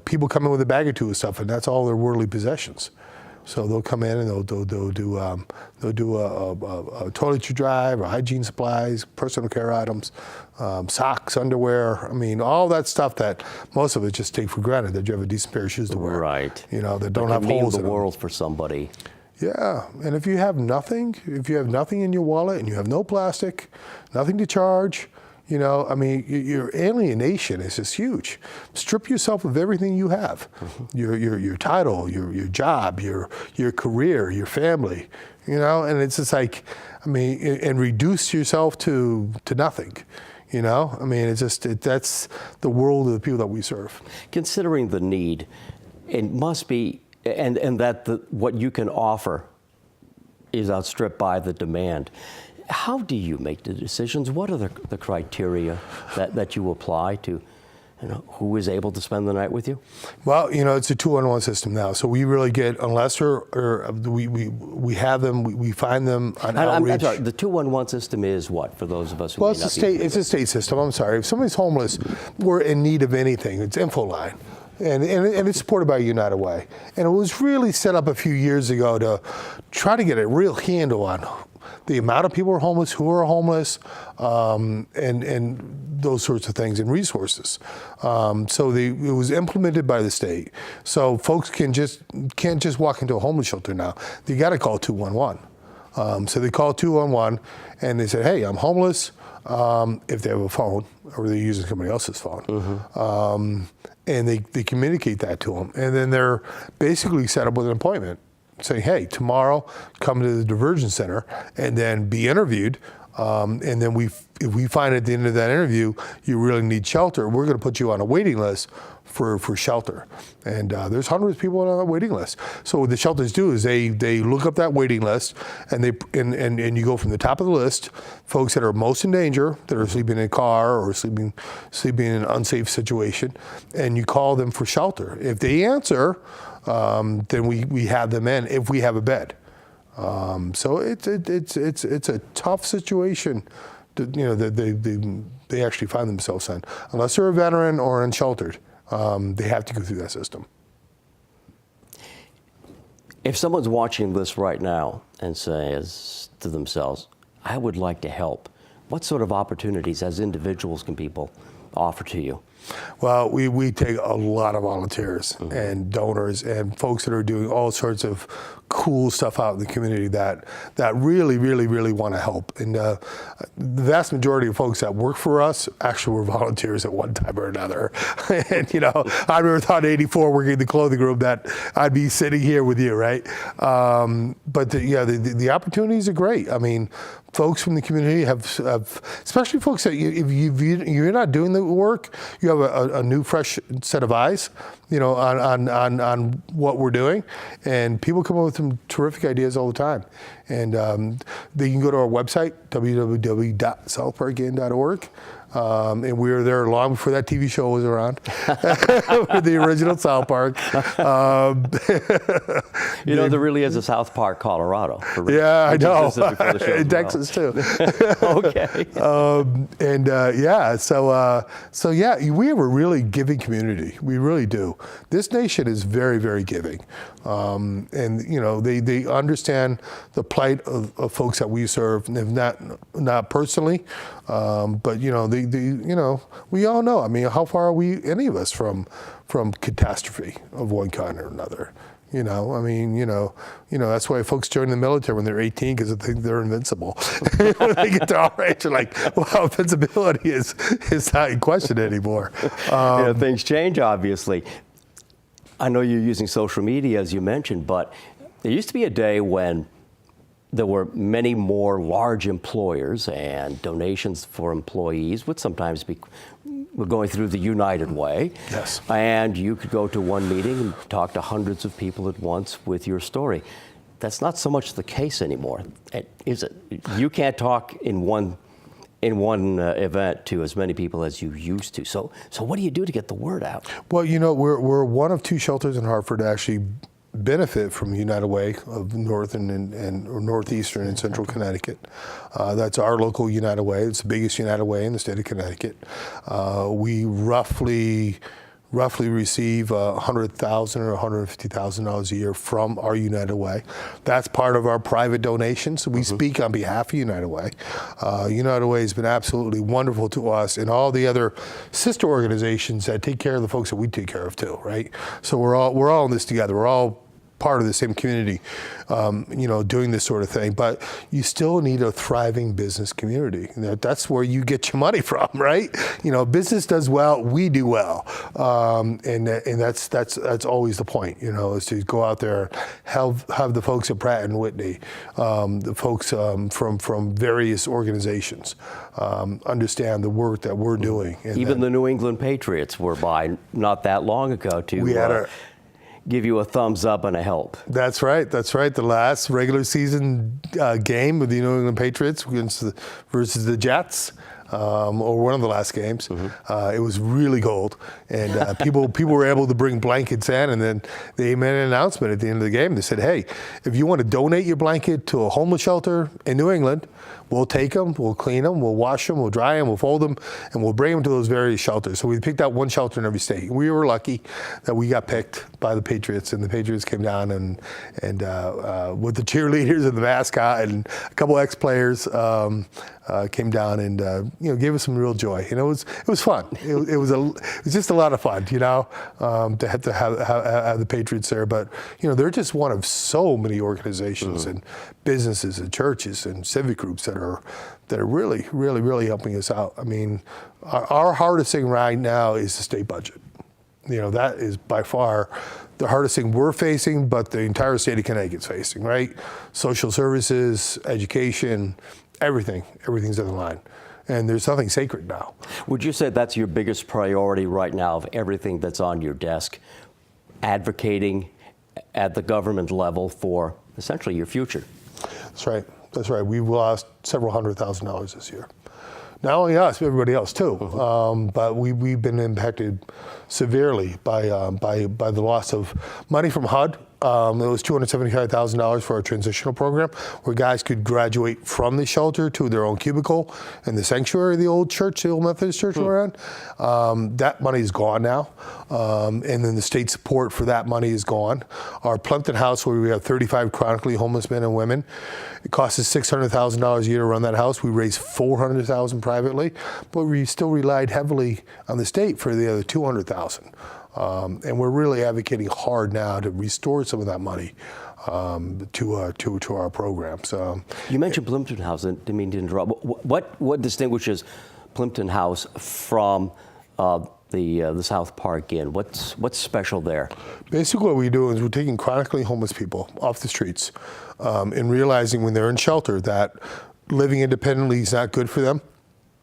people come in with a bag or two of stuff, and that's all their worldly possessions. So they'll come in and they'll do a toiletry drive, or hygiene supplies, personal care items, socks, underwear. I mean, all that stuff that most of us just take for granted, that you have a decent pair of shoes to wear. Right. That don't have holes in them. The world for somebody. Yeah, and if you have nothing in your wallet, and you have no plastic, nothing to charge, your alienation is just huge. Strip yourself of everything you have, your title, your job, your career, your family, and it's just like, and reduce yourself to nothing. That's the world of the people that we serve. Considering the need, it must be, and that what you can offer is outstripped by the demand. How do you make the decisions? What are the criteria that you apply to, who is able to spend the night with you? Well, it's a 2-on-1 system now. So we really get, unless we have them, we find them on outreach. I'm sorry, the 2-on-1 system is what, for those of us who it's a state system. I'm sorry. If somebody's homeless, we're in need of anything, it's InfoLine. And it's supported by United Way. And it was really set up a few years ago to try to get a real handle on the amount of people who are homeless, who are homeless, and those sorts of things, and resources. So it was implemented by the state. So folks can't just walk into a homeless shelter now. They got to call 211. So they call 211 and they say, "Hey, I'm homeless." If they have a phone, or they're using somebody else's phone, and they communicate that to them, and then they're basically set up with an appointment. Say, hey, tomorrow, come to the diversion center, and then be interviewed. And then if we find at the end of that interview you really need shelter, we're going to put you on a waiting list for shelter. And there's hundreds of people on that waiting list. So what the shelters do is they look up that waiting list, and and you go from the top of the list, folks that are most in danger, that are sleeping in a car or sleeping in an unsafe situation, and you call them for shelter. If they answer, then we have them in if we have a bed. So it's a tough situation that they actually find themselves in, unless they're a veteran or unsheltered. They have to go through that system. If someone's watching this right now and says to themselves, "I would like to help," what sort of opportunities as individuals can people offer to you? Well, we take a lot of volunteers and donors and folks that are doing all sorts of cool stuff out in the community that really, really, really want to help. And the vast majority of folks that work for us actually were volunteers at one time or another. And, I never thought in '84 working in the clothing room that I'd be sitting here with you, right? But the opportunities are great. I mean, folks from the community have especially folks that if you're not doing the work, you have a new, fresh set of eyes, on what we're doing, and people come up with some terrific ideas all the time. And they can go to our website, www.southparkin.org. And we were there long before that TV show was around, with the original South Park. There really is a South Park, Colorado. Yeah, I know. In Texas too. Okay. So we have a really giving community. We really do. This nation is very, very giving, and they understand the plight of folks that we serve, not personally, but we all know. I mean, how far are we, any of us, from catastrophe of one kind or another? That's why folks join the military when they're 18, because they think they're invincible. When they get to our age, they're like, well, invincibility is not in question anymore. Things change, obviously. I know you're using social media, as you mentioned, but there used to be a day when there were many more large employers, and donations for employees would sometimes be going through the United Way. Yes. And you could go to one meeting and talk to hundreds of people at once with your story. That's not so much the case anymore, is it? You can't talk in one event to as many people as you used to. So what do you do to get the word out? Well, we're one of two shelters in Hartford to actually benefit from United Way of Northern and Northeastern and Central Connecticut. That's our local United Way. It's the biggest United Way in the state of Connecticut. We roughly receive $100,000 or $150,000 a year from our United Way. That's part of our private donations. We speak on behalf of United Way. United Way has been absolutely wonderful to us and all the other sister organizations that take care of the folks that we take care of too, right? So we're all in this together. We're all part of the same community, doing this sort of thing. But you still need a thriving business community. That's where you get your money from, right? Business does well, we do well, and that's always the point. Is to go out there, have the folks at Pratt and Whitney, the folks from various organizations, understand the work that we're doing. And even the New England Patriots were by not that long ago to give you a thumbs up and a help. That's right. The last regular season game with the New England Patriots versus the Jets, or one of the last games. It was really cold, and people were able to bring blankets in, and then they made an announcement at the end of the game. They said, hey, if you want to donate your blanket to a homeless shelter in New England, we'll take them, we'll clean them, we'll wash them, we'll dry them, we'll fold them, and we'll bring them to those various shelters. So we picked out one shelter in every state. We were lucky that we got picked by the Patriots, and the Patriots came down and with the cheerleaders and the mascot and a couple ex-players came down and gave us some real joy. It was fun. It was just a lot of fun, to have the Patriots there. But they're just one of so many organizations and businesses and churches and civic groups that are really, really, really helping us out. I mean, our hardest thing right now is the state budget. That is by far the hardest thing we're facing, but the entire state of Connecticut's facing, right? Social services, education, everything's in the line. And there's nothing sacred now. Would you say that's your biggest priority right now of everything that's on your desk, advocating at the government level for essentially your future? That's right. We've lost several $100,000 this year. Not only us, but everybody else too. But we've been impacted severely by the loss of money from HUD it was $275,000 for our transitional program, where guys could graduate from the shelter to their own cubicle in the sanctuary of the old church, the old Methodist church we're in. That money is gone now, and then the state support for that money is gone. Our Plumpton House, where we have 35 chronically homeless men and women, it costs us $600,000 a year to run that house. We raised $400,000 privately, but we still relied heavily on the state for the other $200,000. And we're really advocating hard now to restore some of that money to our programs. You mentioned Plumpton House, and didn't mean to interrupt. What distinguishes Plumpton House from the South Park Inn? What's special there? Basically, what we do is we're taking chronically homeless people off the streets and realizing when they're in shelter that living independently is not good for them,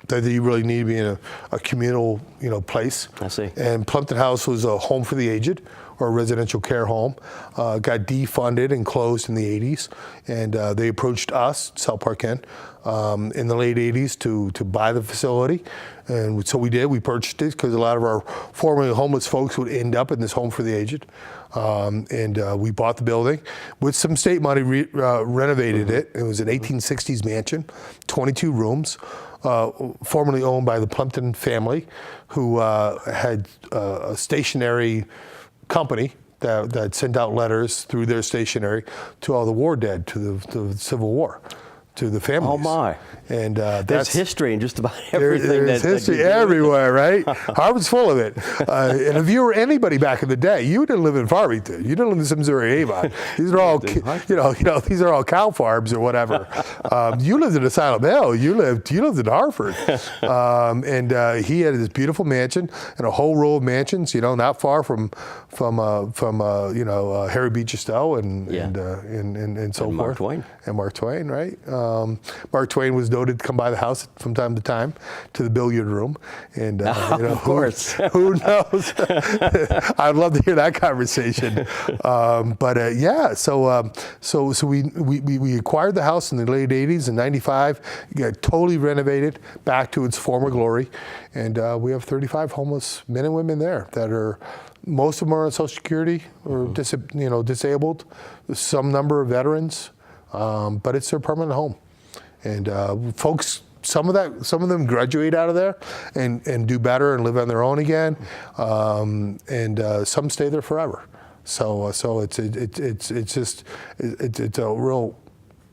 that you really need to be in a communal, place. I see. And Plumpton House was a home for the aged, or a residential care home. Got defunded and closed in the 80s, and they approached us, South Park Inn, in the late 80s to buy the facility. And so we did. We purchased it because a lot of our formerly homeless folks would end up in this home for the aged. And we bought the building with some state money, renovated it. It was an 1860s mansion, 22 rooms. Formerly owned by the Plumpton family, who had a stationery company that sent out letters through their stationery to all the war dead, to the Civil War, to the families. Oh my! And there's history in just about everything. There's history everywhere, right? Harvard's full of it. And if you were anybody back in the day, you didn't live in Farmington. You didn't live in Simsbury, Avon. These are all, these are all cow farms or whatever. You lived in Asylum Hill. You lived in Hartford. And he had this beautiful mansion and a whole row of mansions, not far from Harry Beecher Stowe and so forth. Mark Twain. And Mark Twain, right? Mark Twain was noted to come by the house from time to time to the billiard room, and of course, who knows? I'd love to hear that conversation. So we acquired the house in the late '80s. In '95, got totally renovated back to its former glory, and we have 35 homeless men and women there that are. Most of them are on Social Security or disabled. Some number of veterans, but it's their permanent home. And folks, some of them graduate out of there and do better and live on their own again, and some stay there forever. So it's a real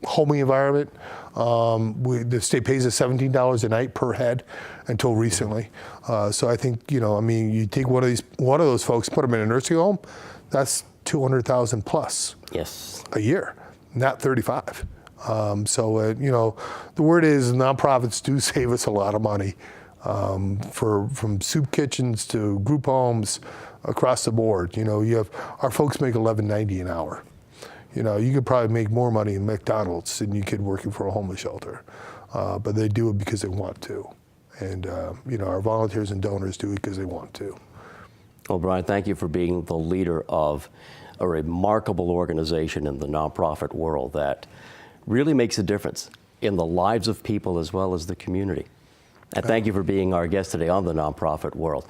homey environment. The state pays us $17 a night per head until recently. So I think you take one of those folks, put them in a nursing home, that's $200,000 plus a year, not 35. The word is nonprofits do save us a lot of money, from soup kitchens to group homes across the board. You have our folks make $11.90 an hour. You could probably make more money in McDonald's than you could working for a homeless shelter, but they do it because they want to, and our volunteers and donors do it because they want to. Well, Brian, thank you for being the leader of a remarkable organization in the nonprofit world that really makes a difference in the lives of people as well as the community. And thank you for being our guest today on the Nonprofit World.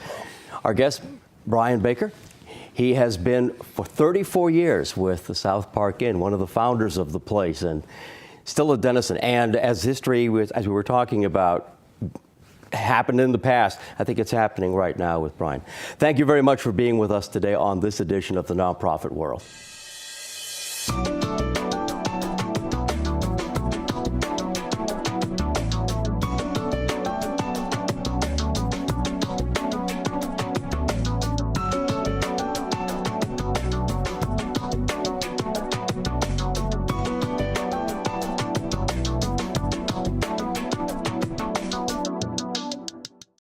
Our guest, Brian Baker, he has been for 34 years with the South Park Inn, one of the founders of the place, and still a denizen. And as history, as we were talking about, happened in the past, I think it's happening right now with Brian. Thank you very much for being with us today on this edition of the Nonprofit World.